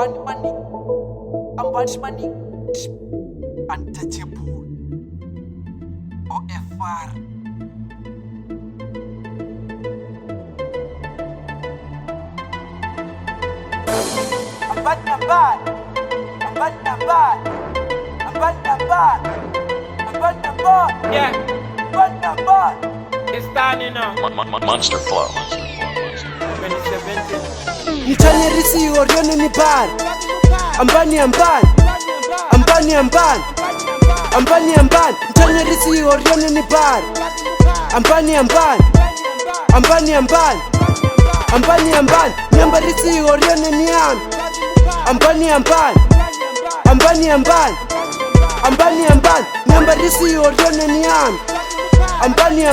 money, I'm bunch money, untouchable, OFR. I'm bad. Yeah. It's standing now. Monster Flow. 2017. Nitanya risi orione ni bar. Ambani. Nitanya risi orione ni bar. Ambani. Nyamba risi orione ni an. Ambani. Nyamba risi orione ni an. Ambani.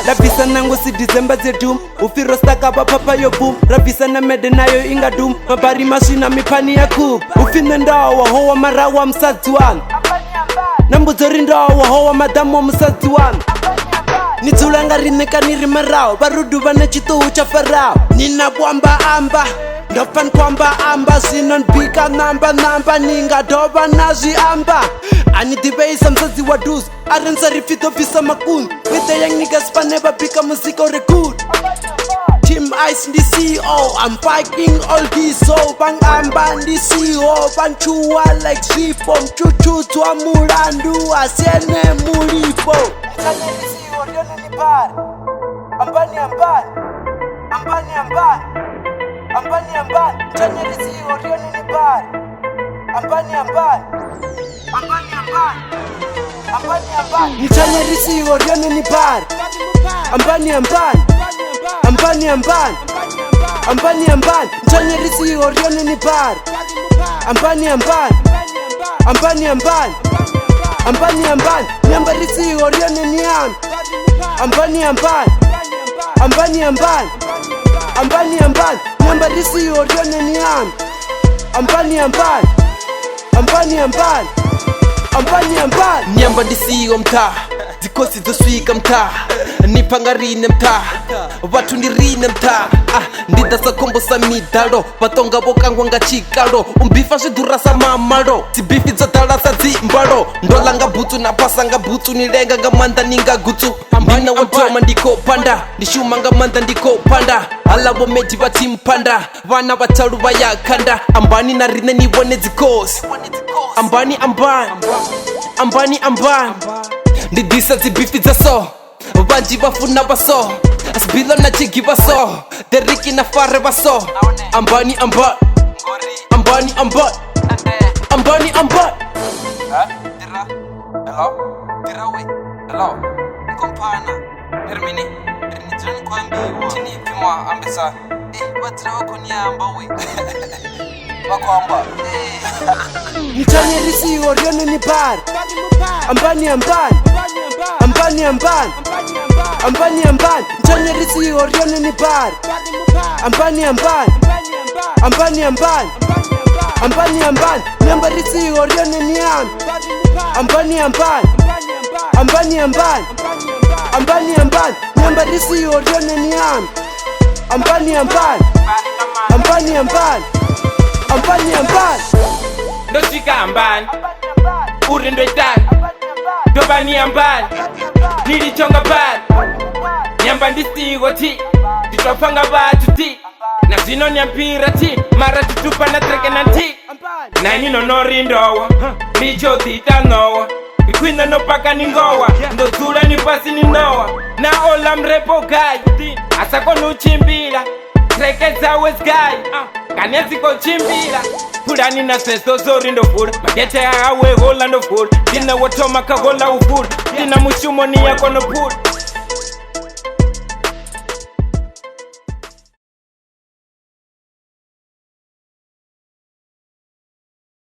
Rabisa nangu si December zetum. Ufiro staka papa yo boom. Rabisa na mede nayo inga doom. Mabari mashina mipani ya kub. Ufine ndawa hoa marawa msatuan. Nambuzori ndawa hoa madamu msatuan. Nitulanga rineka nirimarao. Barudu vane chitu ucha farao. Nina kwamba amba. Ndofan kwamba amba. Sinon pika namba. Ninga doba nazi amba. Anitibeisa mzazi wa dus. Arenza rifito visa makun. With the young niggas pa never pick a music or record. Team Ice in the CEO. I'm fighting all this. So bang amba in the CEO. Bang chua like Sipom. Chuchu tua murandu. Asiene mulipo. Nitanya risi orione ni bar. Ambani. Nitanya risi orione ni bar. Ambani. Nitanya risi orione ni bar. Ambani. Nitanya risi orione ni bar. Ambani. Nyamba risi orione ni an. Ambani. Nyamba risi orione ni an. Ambani. Nyamba disi mta. Zikosi zoswika mta. Nipangarine mta. Watu ndirine mta. Ndidasa kombo sa midalo. Batonga bokangwa nga chikalo. Umbifa shidura sa mamalo. Tibifi zatala sa zimbalo. Ndolanga butu na pasanga butu. Nilenga nga manda ninga gutu. Nina watoma ndiko panda. Nishuma nga manda ndiko panda. Alabo meji batimpanda. Wana batalu bayakanda. Ambani na rine niwone zikosi. Ambani. Ndidisa zibifi za so. Banji bafuna baso. Asbilo na jigi baso. Deriki na fare baso. Ambani. Ngori. Ambani. Tira. Hello? Tira we. Hello? Nkompana. Hermini jani kwambiwa. Chini pimwa ambesa. Batira wako niamba we. Wako amba. Nitanya risi orione ni bar. Ambani. Nitanya risi orione ni bar. Ambani. Nyamba risi orione ni an. Ambani. Nyamba risi orione ni an. Ambani. Ndo shika ambani. Uri ndo itani. Dobani ambani. Nilichonga bad. Nyamba ndisigo ti. Titwapanga batu ti. Na zino nyampira ti. Mara tutupa na treke na ti. Na nino nori ndowa. Micho tita nowa. Ikwina no paka ningowa. Ndo zula ni pasi ni nowa. Na ola mrepo guy. Asako nuchimbila. Treke zawe sky. Kanezi ko chimbila. Pulani na seso zori ndo full. Magete ya awe gola ndo full. Dina watoma kagola uful. Dina mushumo ni yako no full.